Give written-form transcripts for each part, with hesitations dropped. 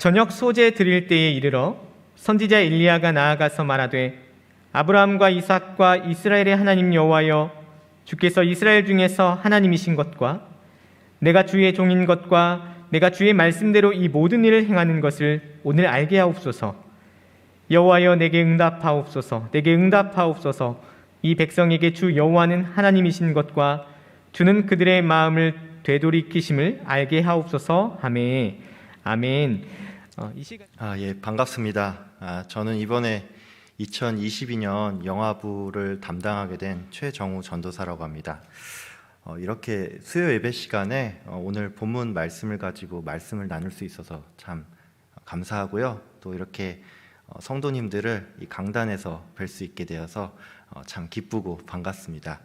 저녁 소재 드릴 때에 이르러 선지자 엘리야가 나아가서 말하되 아브라함과 이삭과 이스라엘의 하나님 여호와여, 주께서 이스라엘 중에서 하나님이신 것과 내가 주의 종인 것과 내가 주의 말씀대로 이 모든 일을 행하는 것을 오늘 알게 하옵소서. 여호와여, 내게 응답하옵소서. 내게 응답하옵소서. 이 백성에게 주 여호와는 하나님이신 것과 주는 그들의 마음을 되돌이키심을 알게 하옵소서. 하매 아멘. 예, 반갑습니다. 저는 이번에 2022년 영화부를 담당하게 된 최정우 전도사라고 합니다. 이렇게 수요 예배 시간에 오늘 본문 말씀을 가지고 말씀을 나눌 수 있어서 참 감사하고요. 또 이렇게 성도님들을 이 강단에서 뵐 수 있게 되어서 참 기쁘고 반갑습니다.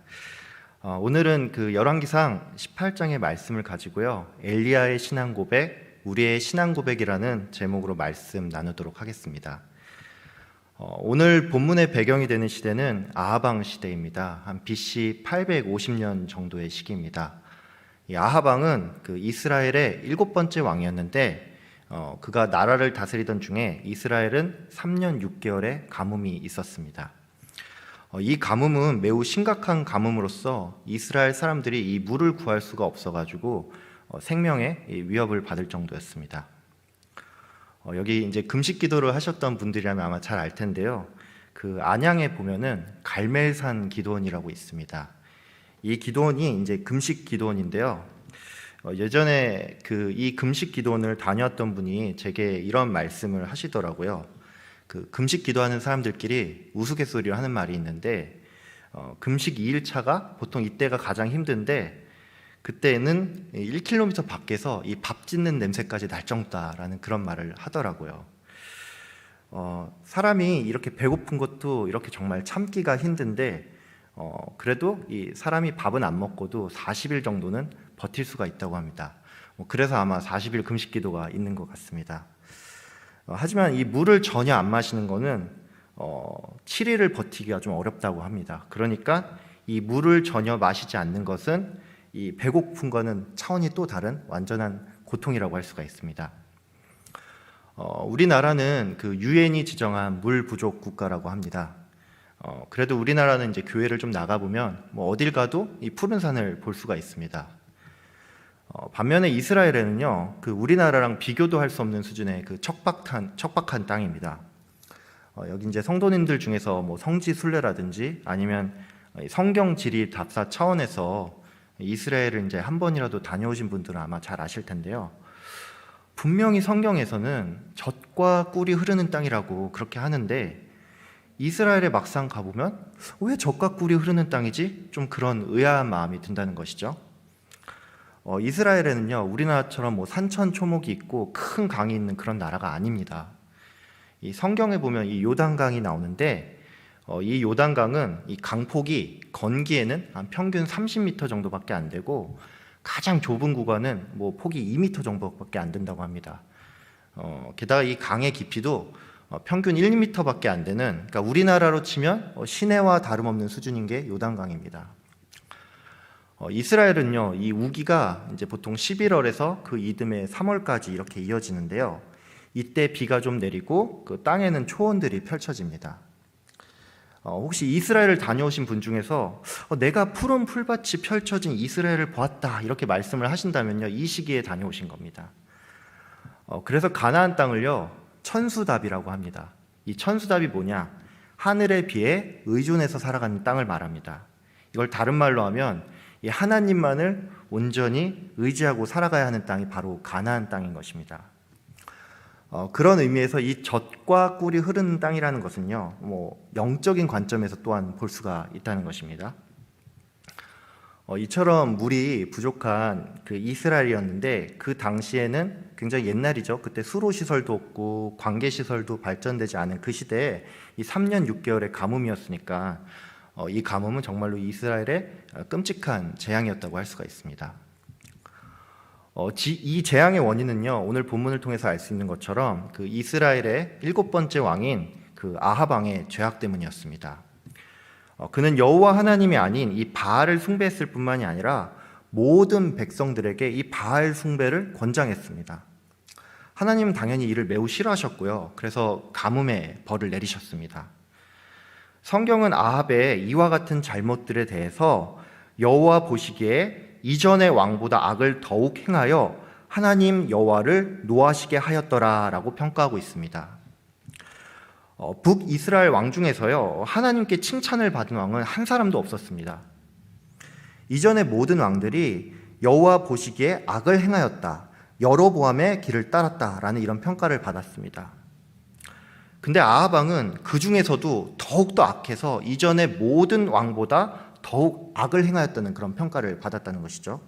오늘은 그 열왕기상 18장의 말씀을 가지고요, 엘리야의 신앙 고백, 우리의 신앙 고백이라는 제목으로 말씀 나누도록 하겠습니다. 오늘 본문의 배경이 되는 시대는 아하방 시대입니다. 한 BC 850년 정도의 시기입니다. 이 아하방은 그 이스라엘의 7번째 왕이었는데 그가 나라를 다스리던 중에 이스라엘은 3년 6개월의 가뭄이 있었습니다. 이 가뭄은 매우 심각한 가뭄으로서 이스라엘 사람들이 이 물을 구할 수가 없어가지고 생명의 위협을 받을 정도였습니다. 여기 이제 금식 기도를 하셨던 분들이라면 아마 잘 알 텐데요. 그 안양에 보면은 갈멜산 기도원이라고 있습니다. 이 기도원이 이제 금식 기도원인데요. 예전에 그 이 금식 기도원을 다녀왔던 분이 제게 이런 말씀을 하시더라고요. 그 금식 기도하는 사람들끼리 우스갯소리로 하는 말이 있는데, 금식 2일차가 보통 이때가 가장 힘든데 그때는 1km 밖에서 이 밥 짓는 냄새까지 날 정도다라는 그런 말을 하더라고요. 사람이 이렇게 배고픈 것도 이렇게 정말 참기가 힘든데 그래도 이 사람이 밥은 안 먹고도 40일 정도는 버틸 수가 있다고 합니다. 그래서 아마 40일 금식 기도가 있는 것 같습니다. 하지만 이 물을 전혀 안 마시는 거는 7일을 버티기가 좀 어렵다고 합니다. 그러니까 이 물을 전혀 마시지 않는 것은 이 배고픔과는 차원이 또 다른 완전한 고통이라고 할 수가 있습니다. 우리나라는 그 유엔이 지정한 물 부족 국가라고 합니다. 그래도 우리나라는 이제 교회를 좀 나가보면 뭐 어딜 가도 이 푸른 산을 볼 수가 있습니다. 반면에 이스라엘에는요, 그 우리나라랑 비교도 할 수 없는 수준의 그 척박한 땅입니다. 여기 이제 성도님들 중에서 뭐 성지 순례라든지 아니면 성경 지리 답사 차원에서 이스라엘을 이제 한 번이라도 다녀오신 분들은 아마 잘 아실 텐데요. 분명히 성경에서는 젖과 꿀이 흐르는 땅이라고 그렇게 하는데 이스라엘에 막상 가보면 왜 젖과 꿀이 흐르는 땅이지? 좀 그런 의아한 마음이 든다는 것이죠. 이스라엘에는요, 우리나라처럼 뭐 산천초목이 있고 큰 강이 있는 그런 나라가 아닙니다. 이 성경에 보면 이 요단강이 나오는데 이 요단강은 이 강폭이 건기에는 한 평균 30m 정도밖에 안 되고 가장 좁은 구간은 뭐 폭이 2m 정도밖에 안 된다고 합니다. 게다가 이 강의 깊이도 평균 1m밖에 안 되는, 그러니까 우리나라로 치면 시내와 다름없는 수준인 게 요단강입니다. 이스라엘은요, 이 우기가 이제 보통 11월에서 그 이듬해 3월까지 이렇게 이어지는데요. 이때 비가 좀 내리고 그 땅에는 초원들이 펼쳐집니다. 혹시 이스라엘을 다녀오신 분 중에서 내가 푸른 풀밭이 펼쳐진 이스라엘을 보았다 이렇게 말씀을 하신다면요, 이 시기에 다녀오신 겁니다. 그래서 가나안 땅을요, 천수답이라고 합니다. 이 천수답이 뭐냐? 하늘에 비해 의존해서 살아가는 땅을 말합니다. 이걸 다른 말로 하면 이 하나님만을 온전히 의지하고 살아가야 하는 땅이 바로 가나안 땅인 것입니다. 그런 의미에서 이 젖과 꿀이 흐르는 땅이라는 것은요, 뭐 영적인 관점에서 또한 볼 수가 있다는 것입니다. 이처럼 물이 부족한 그 이스라엘이었는데 그 당시에는 굉장히 옛날이죠. 그때 수로 시설도 없고 관계 시설도 발전되지 않은 그 시대에 이 3년 6개월의 가뭄이었으니까 이 가뭄은 정말로 이스라엘의 끔찍한 재앙이었다고 할 수가 있습니다. 이 재앙의 원인은요, 오늘 본문을 통해서 알 수 있는 것처럼 그 이스라엘의 7번째 왕인 그 아합 왕의 죄악 때문이었습니다. 그는 여호와 하나님이 아닌 이 바알을 숭배했을 뿐만이 아니라 모든 백성들에게 이 바알 숭배를 권장했습니다. 하나님은 당연히 이를 매우 싫어하셨고요. 그래서 가뭄의 벌을 내리셨습니다. 성경은 아합의 이와 같은 잘못들에 대해서 여호와 보시기에 이전의 왕보다 악을 더욱 행하여 하나님 여호와를 노하시게 하였더라라고 평가하고 있습니다. 북이스라엘 왕 중에서요, 하나님께 칭찬을 받은 왕은 한 사람도 없었습니다. 이전의 모든 왕들이 여호와 보시기에 악을 행하였다, 여로보암의 길을 따랐다라는 이런 평가를 받았습니다. 근데 아합 왕은 그 중에서도 더욱더 악해서 이전의 모든 왕보다 더욱 악을 행하였다는 그런 평가를 받았다는 것이죠.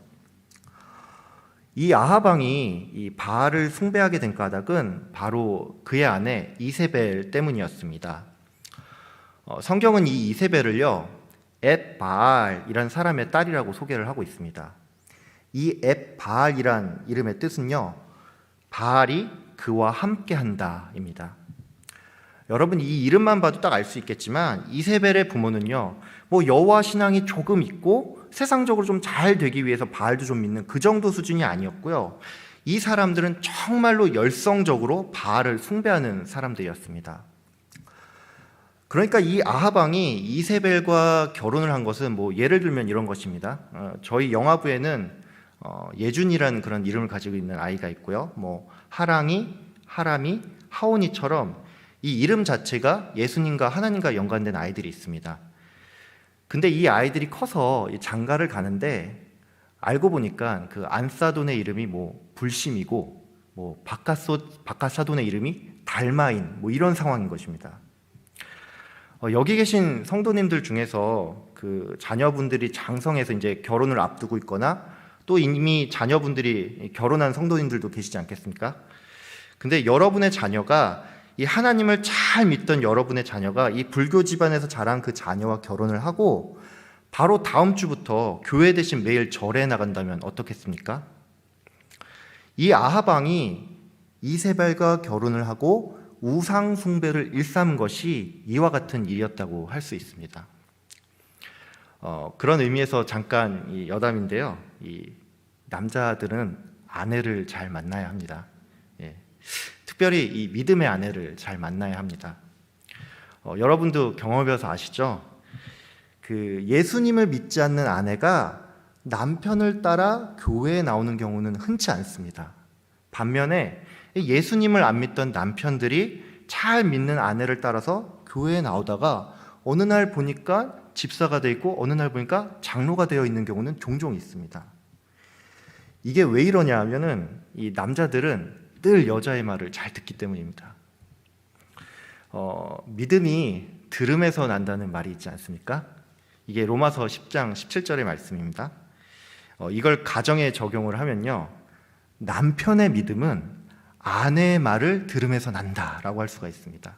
이 아합 왕이 이 바알을 숭배하게 된 까닭은 바로 그의 아내 이세벨 때문이었습니다. 성경은 이 이세벨을요, 엡바알이라는 사람의 딸이라고 소개를 하고 있습니다. 이 엡바알이란 이름의 뜻은요, 바알이 그와 함께한다입니다. 여러분, 이 이름만 봐도 딱 알 수 있겠지만 이세벨의 부모는요, 뭐 여호와 신앙이 조금 있고 세상적으로 좀 잘 되기 위해서 바알도 좀 믿는 그 정도 수준이 아니었고요. 이 사람들은 정말로 열성적으로 바알을 숭배하는 사람들이었습니다. 그러니까 이 아합 왕이 이세벨과 결혼을 한 것은 뭐 예를 들면 이런 것입니다. 저희 영화부에는 예준이라는 그런 이름을 가지고 있는 아이가 있고요. 뭐 하랑이, 하람이, 하온이처럼 이 이름 자체가 예수님과 하나님과 연관된 아이들이 있습니다. 근데 이 아이들이 커서 장가를 가는데 알고 보니까 그 안사돈의 이름이 뭐 불심이고 뭐 바카사돈의 이름이 달마인 뭐 이런 상황인 것입니다. 여기 계신 성도님들 중에서 그 자녀분들이 장성해서 이제 결혼을 앞두고 있거나 또 이미 자녀분들이 결혼한 성도님들도 계시지 않겠습니까? 근데 여러분의 자녀가 이 하나님을 잘 믿던 여러분의 자녀가 이 불교 집안에서 자란 그 자녀와 결혼을 하고 바로 다음 주부터 교회 대신 매일 절에 나간다면 어떻겠습니까? 이 아합 왕이 이세벨과 결혼을 하고 우상 숭배를 일삼은 것이 이와 같은 일이었다고 할 수 있습니다. 그런 의미에서 잠깐 이 여담인데요. 이 남자들은 아내를 잘 만나야 합니다. 예. 특별히 이 믿음의 아내를 잘 만나야 합니다. 여러분도 경험해서 아시죠? 그 예수님을 믿지 않는 아내가 남편을 따라 교회에 나오는 경우는 흔치 않습니다. 반면에 예수님을 안 믿던 남편들이 잘 믿는 아내를 따라서 교회에 나오다가 어느 날 보니까 집사가 되어 있고 어느 날 보니까 장로가 되어 있는 경우는 종종 있습니다. 이게 왜 이러냐 하면은 이 남자들은 늘 여자의 말을 잘 듣기 때문입니다. 믿음이 들음에서 난다는 말이 있지 않습니까? 이게 로마서 10장 17절의 말씀입니다. 이걸 가정에 적용을 하면요, 남편의 믿음은 아내의 말을 들음에서 난다라고 할 수가 있습니다.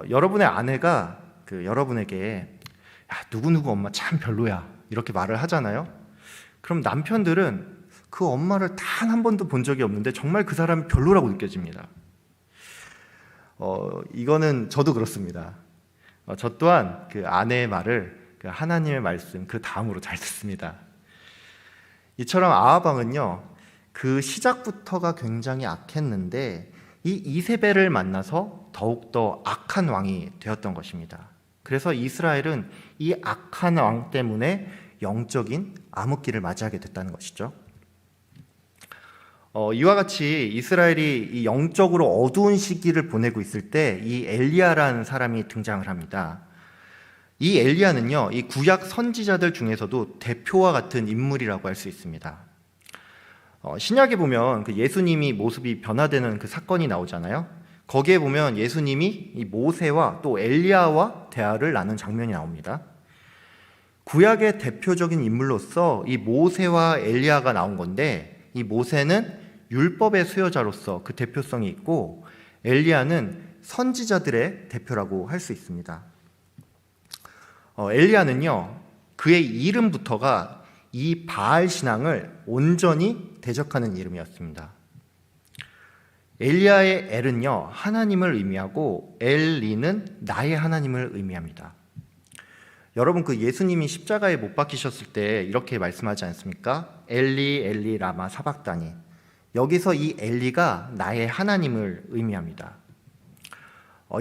여러분의 아내가 여러분에게 야, 누구누구 엄마 참 별로야 이렇게 말을 하잖아요. 그럼 남편들은 그 엄마를 단 한 번도 본 적이 없는데 정말 그 사람이 별로라고 느껴집니다. 이거는 저도 그렇습니다. 저 또한 그 아내의 말을 그 하나님의 말씀 그 다음으로 잘 듣습니다. 이처럼 아합 왕은요, 그 시작부터가 굉장히 악했는데 이 이세벨을 만나서 더욱더 악한 왕이 되었던 것입니다. 그래서 이스라엘은 이 악한 왕 때문에 영적인 암흑기를 맞이하게 됐다는 것이죠. 이와 같이 이스라엘이 이 영적으로 어두운 시기를 보내고 있을 때 이 엘리야라는 사람이 등장을 합니다. 이 엘리야는요, 이 구약 선지자들 중에서도 대표와 같은 인물이라고 할 수 있습니다. 신약에 보면 그 예수님이 모습이 변화되는 그 사건이 나오잖아요. 거기에 보면 예수님이 이 모세와 또 엘리야와 대화를 나눈 장면이 나옵니다. 구약의 대표적인 인물로서 이 모세와 엘리야가 나온 건데, 이 모세는 율법의 수여자로서 그 대표성이 있고 엘리야는 선지자들의 대표라고 할 수 있습니다. 엘리야는요, 그의 이름부터가 이 바알 신앙을 온전히 대적하는 이름이었습니다. 엘리야의 엘은요, 하나님을 의미하고 엘리는 나의 하나님을 의미합니다. 여러분, 그 예수님이 십자가에 못 박히셨을 때 이렇게 말씀하지 않습니까? 엘리 엘리 라마 사박다니, 여기서 이 엘리가 나의 하나님을 의미합니다.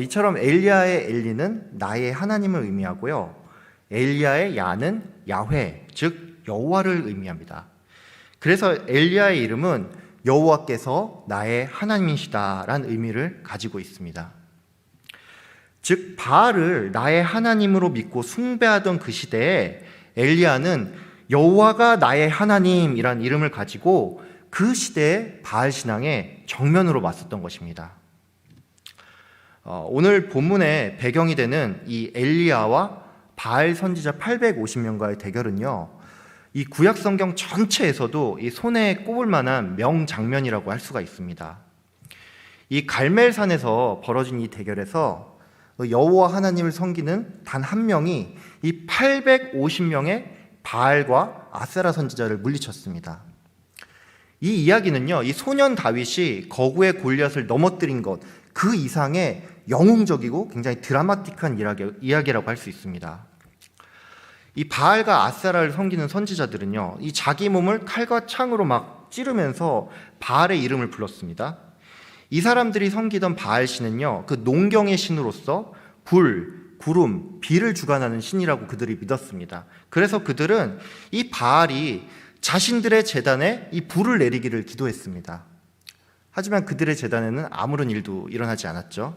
이처럼 엘리야의 엘리는 나의 하나님을 의미하고요. 엘리야의 야는 야훼, 즉 여호와를 의미합니다. 그래서 엘리야의 이름은 여호와께서 나의 하나님이시다라는 의미를 가지고 있습니다. 즉 바알을 나의 하나님으로 믿고 숭배하던 그 시대에 엘리야는 여호와가 나의 하나님이란 이름을 가지고 그 시대의 바알 신앙에 정면으로 맞섰던 것입니다. 오늘 본문의 배경이 되는 이 엘리야와 바알 선지자 850명과의 대결은요, 이 구약 성경 전체에서도 이 손에 꼽을 만한 명장면이라고 할 수가 있습니다. 이 갈멜산에서 벌어진 이 대결에서 여호와 하나님을 섬기는 단 한 명이 이 850명의 바알과 아세라 선지자를 물리쳤습니다. 이 이야기는요, 이 소년 다윗이 거구의 골리앗을 넘어뜨린 것 그 이상의 영웅적이고 굉장히 드라마틱한 이야기라고 할 수 있습니다. 이 바알과 아세라를 섬기는 선지자들은요, 이 자기 몸을 칼과 창으로 막 찌르면서 바알의 이름을 불렀습니다. 이 사람들이 섬기던 바알 신은요, 그 농경의 신으로서 불, 구름, 비를 주관하는 신이라고 그들이 믿었습니다. 그래서 그들은 이 바알이 자신들의 제단에 이 불을 내리기를 기도했습니다. 하지만 그들의 제단에는 아무런 일도 일어나지 않았죠.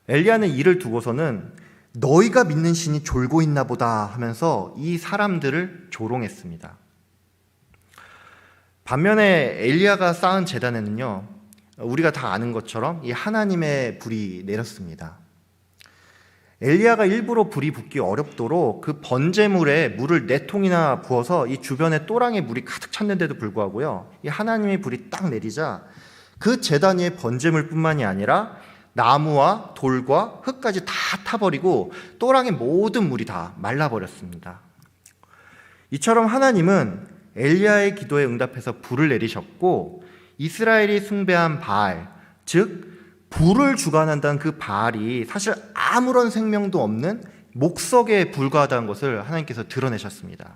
엘리야는 이를 두고서는 너희가 믿는 신이 졸고 있나 보다 하면서 이 사람들을 조롱했습니다. 반면에 엘리야가 쌓은 제단에는요, 우리가 다 아는 것처럼 이 하나님의 불이 내렸습니다. 엘리야가 일부러 불이 붙기 어렵도록 그 번제물에 물을 4통이나 부어서 이 주변에 또랑에 물이 가득 찼는데도 불구하고요, 이 하나님의 불이 딱 내리자 그 제단 위에 번제물뿐만이 아니라 나무와 돌과 흙까지 다 타버리고 또랑의 모든 물이 다 말라버렸습니다. 이처럼 하나님은 엘리야의 기도에 응답해서 불을 내리셨고, 이스라엘이 숭배한 바알, 즉 불을 주관한다는 그 바알이 사실 아무런 생명도 없는 목석에 불과하다는 것을 하나님께서 드러내셨습니다.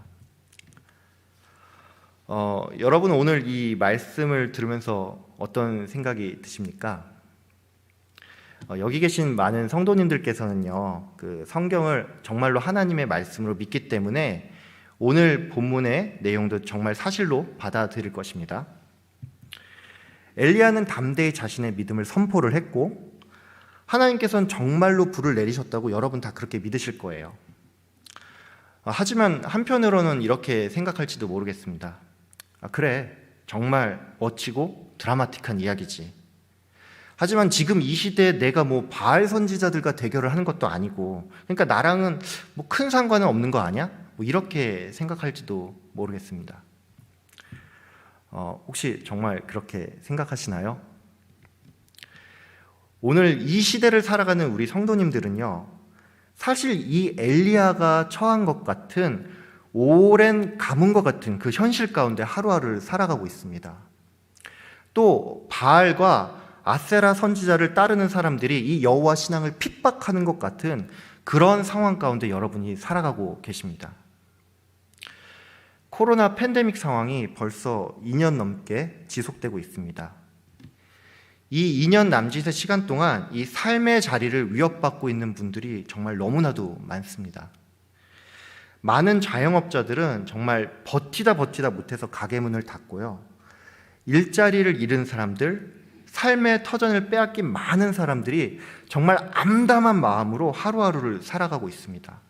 여러분은 오늘 이 말씀을 들으면서 어떤 생각이 드십니까? 여기 계신 많은 성도님들께서는요, 그 성경을 정말로 하나님의 말씀으로 믿기 때문에 오늘 본문의 내용도 정말 사실로 받아들일 것입니다. 엘리야는 담대히 자신의 믿음을 선포를 했고, 하나님께서는 정말로 불을 내리셨다고 여러분 다 그렇게 믿으실 거예요. 하지만 한편으로는 이렇게 생각할지도 모르겠습니다. 그래, 정말 멋지고 드라마틱한 이야기지. 하지만 지금 이 시대에 내가 뭐 바알 선지자들과 대결을 하는 것도 아니고, 그러니까 나랑은 뭐 큰 상관은 없는 거 아니야? 뭐 이렇게 생각할지도 모르겠습니다. 혹시 정말 그렇게 생각하시나요? 오늘 이 시대를 살아가는 우리 성도님들은요, 사실 이 엘리야가 처한 것 같은 오랜 가뭄과 같은 그 현실 가운데 하루하루를 살아가고 있습니다. 또 바알과 아세라 선지자를 따르는 사람들이 이 여호와 신앙을 핍박하는 것 같은 그런 상황 가운데 여러분이 살아가고 계십니다. 코로나 팬데믹 상황이 벌써 2년 넘게 지속되고 있습니다. 이 2년 남짓의 시간 동안 이 삶의 자리를 위협받고 있는 분들이 정말 너무나도 많습니다. 많은 자영업자들은 정말 버티다 못해서 가게 문을 닫고요, 일자리를 잃은 사람들, 삶의 터전을 빼앗긴 많은 사람들이 정말 암담한 마음으로 하루하루를 살아가고 있습니다.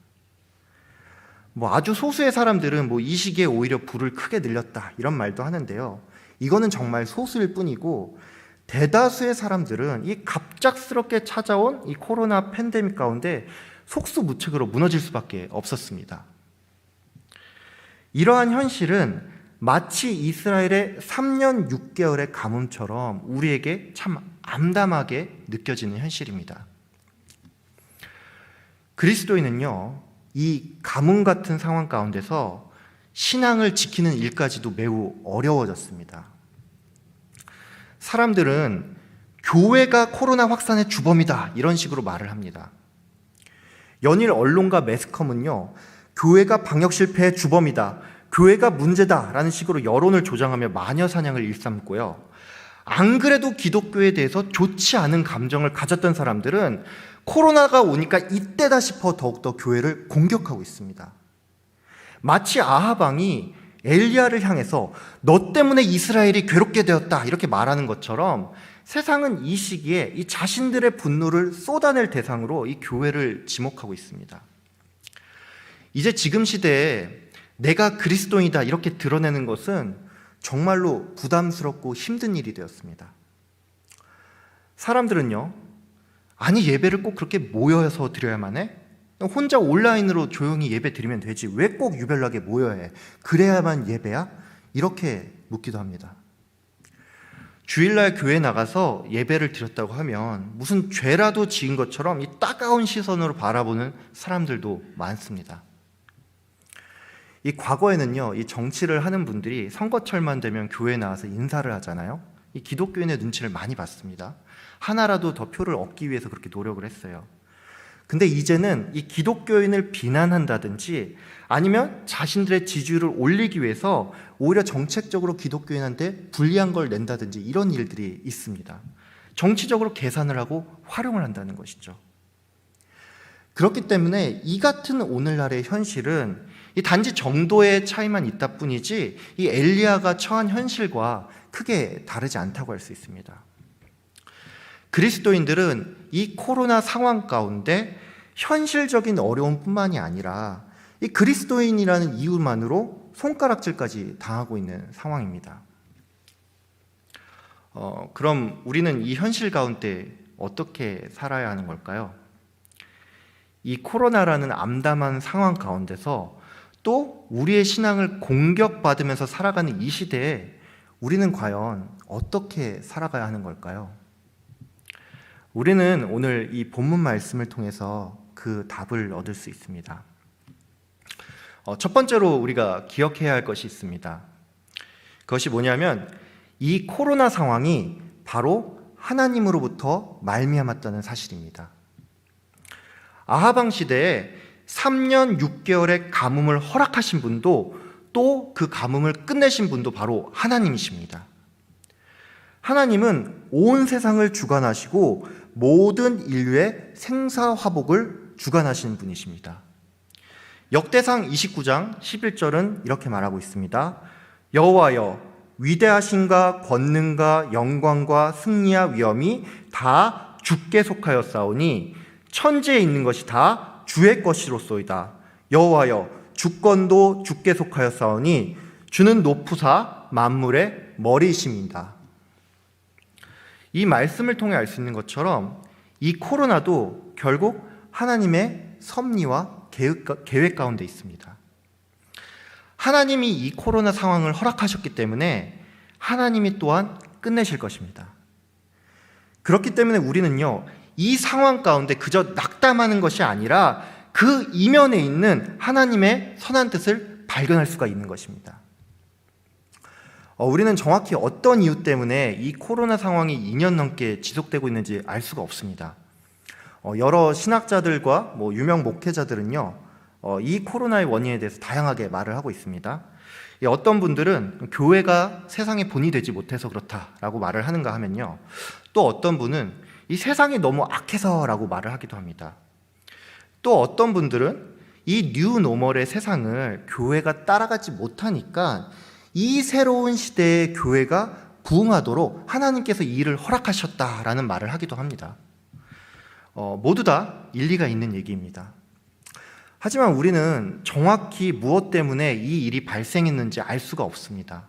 아주 소수의 사람들은 이 시기에 오히려 불을 크게 늘렸다 이런 말도 하는데요, 이거는 정말 소수일 뿐이고, 대다수의 사람들은 이 갑작스럽게 찾아온 이 코로나 팬데믹 가운데 속수무책으로 무너질 수밖에 없었습니다. 이러한 현실은 마치 이스라엘의 3년 6개월의 가뭄처럼 우리에게 참 암담하게 느껴지는 현실입니다. 그리스도인은요, 이 가뭄 같은 상황 가운데서 신앙을 지키는 일까지도 매우 어려워졌습니다. 사람들은 교회가 코로나 확산의 주범이다 이런 식으로 말을 합니다. 연일 언론과 매스컴은요, 교회가 방역 실패의 주범이다, 교회가 문제다라는 식으로 여론을 조장하며 마녀 사냥을 일삼고요. 안 그래도 기독교에 대해서 좋지 않은 감정을 가졌던 사람들은 코로나가 오니까 이때다 싶어 더욱더 교회를 공격하고 있습니다. 마치 아합 왕이 엘리야를 향해서 너 때문에 이스라엘이 괴롭게 되었다 이렇게 말하는 것처럼 세상은 이 시기에 이 자신들의 분노를 쏟아낼 대상으로 이 교회를 지목하고 있습니다. 이제 지금 시대에 내가 그리스도인이다 이렇게 드러내는 것은 정말로 부담스럽고 힘든 일이 되었습니다. 사람들은요, 아니 예배를 꼭 그렇게 모여서 드려야만 해? 혼자 온라인으로 조용히 예배 드리면 되지 왜 꼭 유별나게 모여야 해? 그래야만 예배야? 이렇게 묻기도 합니다. 주일날 교회 나가서 예배를 드렸다고 하면 무슨 죄라도 지은 것처럼 이 따가운 시선으로 바라보는 사람들도 많습니다. 이 과거에는요, 이 정치를 하는 분들이 선거철만 되면 교회에 나와서 인사를 하잖아요. 이 기독교인의 눈치를 많이 봤습니다. 하나라도 더 표를 얻기 위해서 그렇게 노력을 했어요. 근데 이제는 이 기독교인을 비난한다든지 아니면 자신들의 지지율을 올리기 위해서 오히려 정책적으로 기독교인한테 불리한 걸 낸다든지 이런 일들이 있습니다. 정치적으로 계산을 하고 활용을 한다는 것이죠. 그렇기 때문에 이 같은 오늘날의 현실은 이 단지 정도의 차이만 있다 뿐이지 이 엘리야가 처한 현실과 크게 다르지 않다고 할 수 있습니다. 그리스도인들은 이 코로나 상황 가운데 현실적인 어려움뿐만이 아니라 이 그리스도인이라는 이유만으로 손가락질까지 당하고 있는 상황입니다. 그럼 우리는 이 현실 가운데 어떻게 살아야 하는 걸까요? 이 코로나라는 암담한 상황 가운데서 또 우리의 신앙을 공격받으면서 살아가는 이 시대에 우리는 과연 어떻게 살아가야 하는 걸까요? 우리는 오늘 이 본문 말씀을 통해서 그 답을 얻을 수 있습니다. 첫 번째로 우리가 기억해야 할 것이 있습니다. 그것이 뭐냐면 이 코로나 상황이 바로 하나님으로부터 말미암았다는 사실입니다. 아합 왕 시대에 3년 6개월의 가뭄을 허락하신 분도 또 그 가뭄을 끝내신 분도 바로 하나님이십니다. 하나님은 온 세상을 주관하시고 모든 인류의 생사화복을 주관하시는 분이십니다. 역대상 29장 11절은 이렇게 말하고 있습니다. 여호와여 위대하신가 권능과 영광과 승리와 위엄이 다 주께 속하였사오니 천지에 있는 것이 다 주의 것이로소이다. 여호와여 주권도 주께 속하였사오니 주는 높으사 만물의 머리이심이다. 이 말씀을 통해 알 수 있는 것처럼 이 코로나도 결국 하나님의 섭리와 계획 가운데 있습니다. 하나님이 이 코로나 상황을 허락하셨기 때문에 하나님이 또한 끝내실 것입니다. 그렇기 때문에 우리는요, 이 상황 가운데 그저 낙담하는 것이 아니라 그 이면에 있는 하나님의 선한 뜻을 발견할 수가 있는 것입니다. 우리는 정확히 어떤 이유 때문에 이 코로나 상황이 2년 넘게 지속되고 있는지 알 수가 없습니다. 여러 신학자들과 유명 목회자들은요, 이 코로나의 원인에 대해서 다양하게 말을 하고 있습니다. 어떤 분들은 교회가 세상의 본이 되지 못해서 그렇다라고 말을 하는가 하면요, 또 어떤 분은 이 세상이 너무 악해서라고 말을 하기도 합니다. 또 어떤 분들은 이 뉴노멀의 세상을 교회가 따라가지 못하니까 이 새로운 시대에 교회가 부응하도록 하나님께서 이 일을 허락하셨다라는 말을 하기도 합니다. 모두 다 일리가 있는 얘기입니다. 하지만 우리는 정확히 무엇 때문에 이 일이 발생했는지 알 수가 없습니다.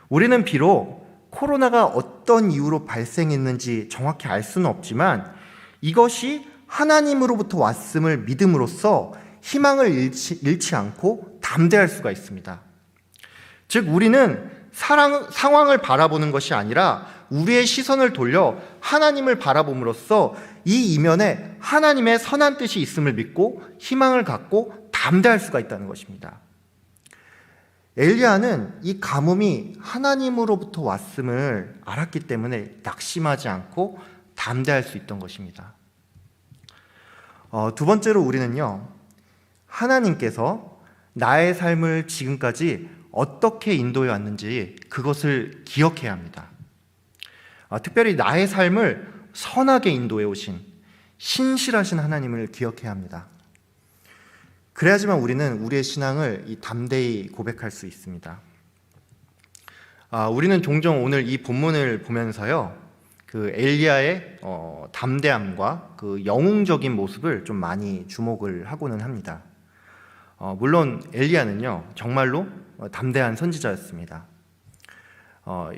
우리는 비록 코로나가 어떤 이유로 발생했는지 정확히 알 수는 없지만 이것이 하나님으로부터 왔음을 믿음으로써 희망을 잃지 않고 담대할 수가 있습니다. 즉 우리는 상황을 바라보는 것이 아니라 우리의 시선을 돌려 하나님을 바라봄으로써 이 이면에 하나님의 선한 뜻이 있음을 믿고 희망을 갖고 담대할 수가 있다는 것입니다. 엘리야는 이 가뭄이 하나님으로부터 왔음을 알았기 때문에 낙심하지 않고 담대할 수 있던 것입니다. 두 번째로 우리는요, 하나님께서 나의 삶을 지금까지 어떻게 인도해 왔는지 그것을 기억해야 합니다. 특별히 나의 삶을 선하게 인도해 오신 신실하신 하나님을 기억해야 합니다. 그래야지만 우리는 우리의 신앙을 담대히 고백할 수 있습니다. 우리는 종종 오늘 이 본문을 보면서요, 그 엘리야의 담대함과 그 영웅적인 모습을 좀 많이 주목을 하고는 합니다. 물론 엘리야는요 정말로 담대한 선지자였습니다.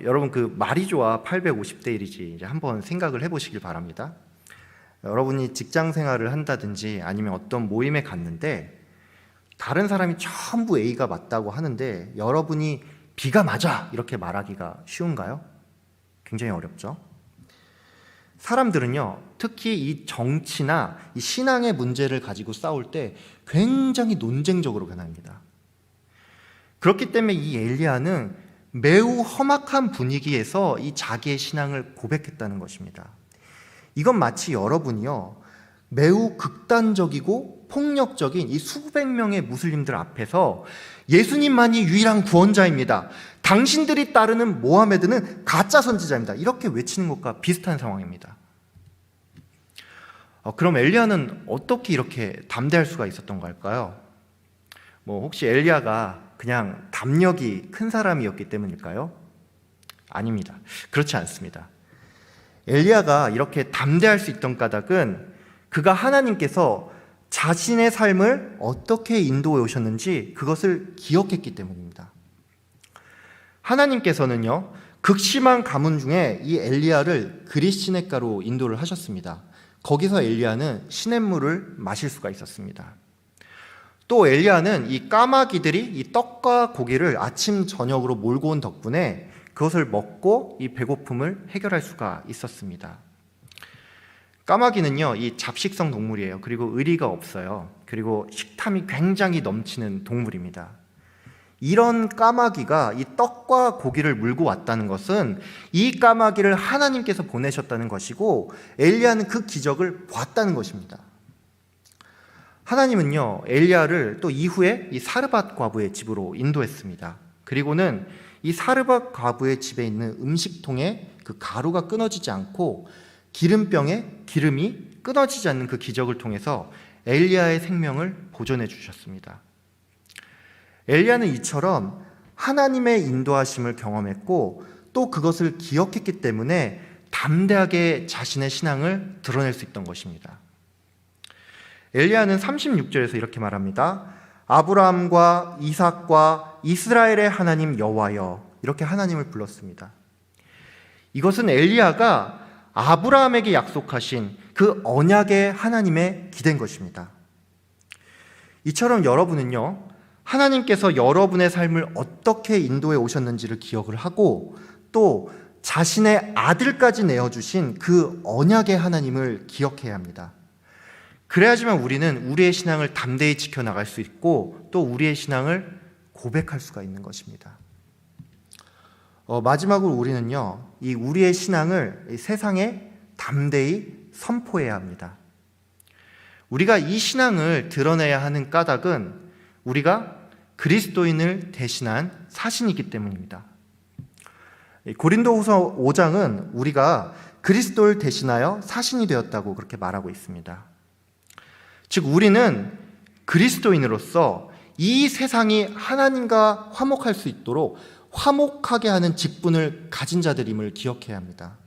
여러분 그 마리조아 850대 1이지 이제 한번 생각을 해보시길 바랍니다. 여러분이 직장 생활을 한다든지 아니면 어떤 모임에 갔는데 다른 사람이 전부 A가 맞다고 하는데 여러분이 B가 맞아 이렇게 말하기가 쉬운가요? 굉장히 어렵죠. 사람들은요 특히 이 정치나 이 신앙의 문제를 가지고 싸울 때 굉장히 논쟁적으로 변합니다. 그렇기 때문에 이 엘리야는 매우 험악한 분위기에서 이 자기의 신앙을 고백했다는 것입니다. 이건 마치 여러분이요 매우 극단적이고 폭력적인 이 수백 명의 무슬림들 앞에서 예수님만이 유일한 구원자입니다, 당신들이 따르는 모하메드는 가짜 선지자입니다, 이렇게 외치는 것과 비슷한 상황입니다. 그럼 엘리야는 어떻게 이렇게 담대할 수가 있었던 걸까요? 혹시 엘리야가 그냥 담력이 큰 사람이었기 때문일까요? 아닙니다. 그렇지 않습니다. 엘리야가 이렇게 담대할 수 있던 까닭은 그가 하나님께서 자신의 삶을 어떻게 인도해 오셨는지 그것을 기억했기 때문입니다. 하나님께서는요 극심한 가뭄 중에 이 엘리야를 그릿시냇가로 인도를 하셨습니다. 거기서 엘리야는 시냇물을 마실 수가 있었습니다. 또 엘리야는 이 까마귀들이 이 떡과 고기를 아침 저녁으로 몰고 온 덕분에 그것을 먹고 이 배고픔을 해결할 수가 있었습니다. 까마귀는요 이 잡식성 동물이에요. 그리고 의리가 없어요. 그리고 식탐이 굉장히 넘치는 동물입니다. 이런 까마귀가 이 떡과 고기를 물고 왔다는 것은 이 까마귀를 하나님께서 보내셨다는 것이고 엘리야는 그 기적을 봤다는 것입니다. 하나님은요 엘리야를 또 이후에 이 사르밧 과부의 집으로 인도했습니다. 그리고는 이 사르밧 과부의 집에 있는 음식통에 그 가루가 끊어지지 않고 기름병에 기름이 끊어지지 않는 그 기적을 통해서 엘리야의 생명을 보존해 주셨습니다. 엘리야는 이처럼 하나님의 인도하심을 경험했고 또 그것을 기억했기 때문에 담대하게 자신의 신앙을 드러낼 수 있던 것입니다. 엘리야는 36절에서 이렇게 말합니다. 아브라함과 이삭과 이스라엘의 하나님 여호와여, 이렇게 하나님을 불렀습니다. 이것은 엘리야가 아브라함에게 약속하신 그 언약의 하나님에 기댄 것입니다. 이처럼 여러분은요 하나님께서 여러분의 삶을 어떻게 인도해 오셨는지를 기억을 하고 또 자신의 아들까지 내어주신 그 언약의 하나님을 기억해야 합니다. 그래야지만 우리는 우리의 신앙을 담대히 지켜나갈 수 있고 또 우리의 신앙을 고백할 수가 있는 것입니다. 마지막으로 우리는요 이 우리의 신앙을 이 세상에 담대히 선포해야 합니다. 우리가 이 신앙을 드러내야 하는 까닭은 우리가 그리스도인을 대신한 사신이기 때문입니다. 고린도후서 5장은 우리가 그리스도를 대신하여 사신이 되었다고 그렇게 말하고 있습니다. 즉 우리는 그리스도인으로서 이 세상이 하나님과 화목할 수 있도록 화목하게 하는 직분을 가진 자들임을 기억해야 합니다.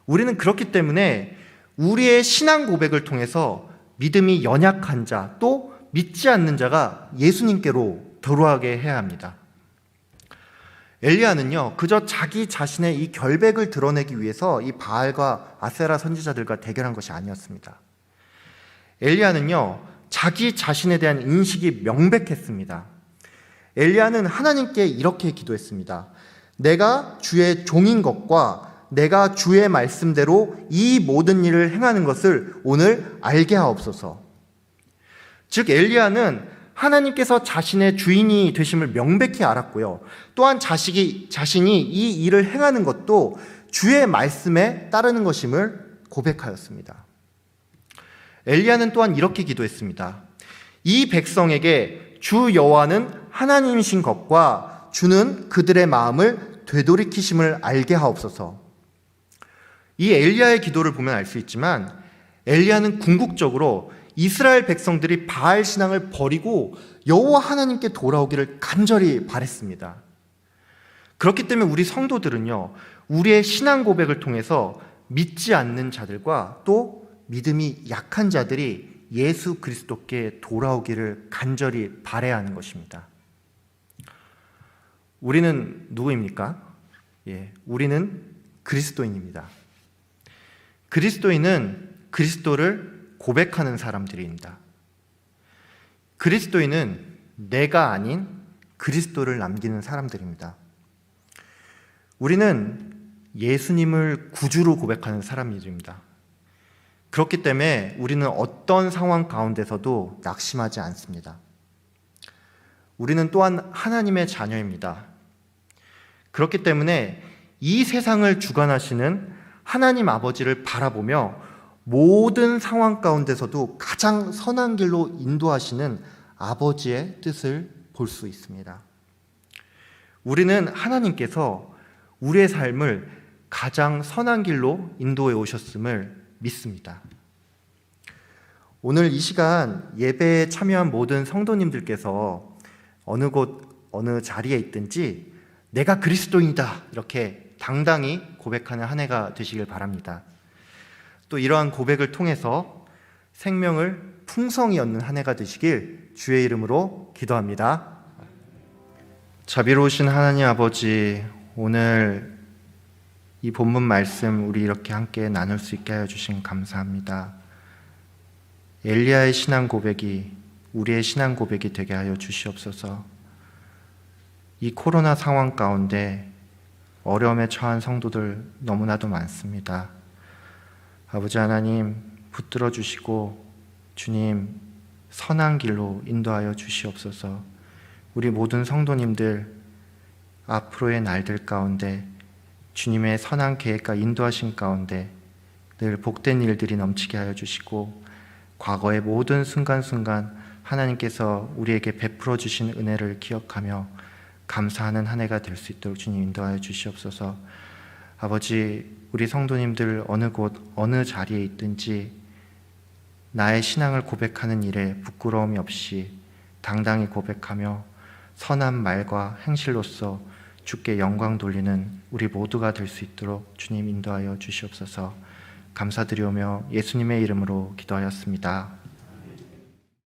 우리는 그렇기 때문에 우리의 신앙 고백을 통해서 믿음이 연약한 자, 또 믿지 않는 자가 예수님께로 돌아가게 해야 합니다. 엘리야는요 그저 자기 자신의 이 결백을 드러내기 위해서 이 바알과 아세라 선지자들과 대결한 것이 아니었습니다. 엘리야는요 자기 자신에 대한 인식이 명백했습니다. 엘리야는 하나님께 이렇게 기도했습니다. 내가 주의 종인 것과 내가 주의 말씀대로 이 모든 일을 행하는 것을 오늘 알게 하옵소서. 즉 엘리야는 하나님께서 자신의 주인이 되심을 명백히 알았고요. 또한 자신이 이 일을 행하는 것도 주의 말씀에 따르는 것임을 고백하였습니다. 엘리야는 또한 이렇게 기도했습니다. 이 백성에게 주 여호와는 하나님이신 것과 주는 그들의 마음을 되돌이키심을 알게 하옵소서. 이 엘리야의 기도를 보면 알 수 있지만 엘리야는 궁극적으로 이스라엘 백성들이 바알 신앙을 버리고 여호와 하나님께 돌아오기를 간절히 바랬습니다. 그렇기 때문에 우리 성도들은요, 우리의 신앙 고백을 통해서 믿지 않는 자들과 또 믿음이 약한 자들이 예수 그리스도께 돌아오기를 간절히 바라야 하는 것입니다. 우리는 누구입니까? 우리는 그리스도인입니다. 그리스도인은 그리스도를 고백하는 사람들입니다. 그리스도인은 내가 아닌 그리스도를 남기는 사람들입니다. 우리는 예수님을 구주로 고백하는 사람들입니다. 그렇기 때문에 우리는 어떤 상황 가운데서도 낙심하지 않습니다. 우리는 또한 하나님의 자녀입니다. 그렇기 때문에 이 세상을 주관하시는 하나님 아버지를 바라보며 모든 상황 가운데서도 가장 선한 길로 인도하시는 아버지의 뜻을 볼 수 있습니다. 우리는 하나님께서 우리의 삶을 가장 선한 길로 인도해 오셨음을 믿습니다. 오늘 이 시간 예배에 참여한 모든 성도님들께서 어느 곳, 어느 자리에 있든지 내가 그리스도인이다 이렇게 당당히 고백하는 한 해가 되시길 바랍니다. 또 이러한 고백을 통해서 생명을 풍성히 얻는 한 해가 되시길 주의 이름으로 기도합니다. 자비로우신 하나님 아버지, 오늘 이 본문 말씀 우리 이렇게 함께 나눌 수 있게 하여 주신 감사합니다. 엘리야의 신앙 고백이 우리의 신앙 고백이 되게 하여 주시옵소서. 이 코로나 상황 가운데 어려움에 처한 성도들 너무나도 많습니다. 아버지 하나님 붙들어 주시고 주님 선한 길로 인도하여 주시옵소서. 우리 모든 성도님들 앞으로의 날들 가운데 주님의 선한 계획과 인도하신 가운데 늘 복된 일들이 넘치게 하여 주시고 과거의 모든 순간순간 하나님께서 우리에게 베풀어 주신 은혜를 기억하며 감사하는 한 해가 될 수 있도록 주님 인도하여 주시옵소서. 아버지, 우리 성도님들 어느 곳 어느 자리에 있든지 나의 신앙을 고백하는 일에 부끄러움이 없이 당당히 고백하며 선한 말과 행실로서 주께 영광 돌리는 우리 모두가 될 수 있도록 주님 인도하여 주시옵소서. 감사드리오며 예수님의 이름으로 기도하였습니다.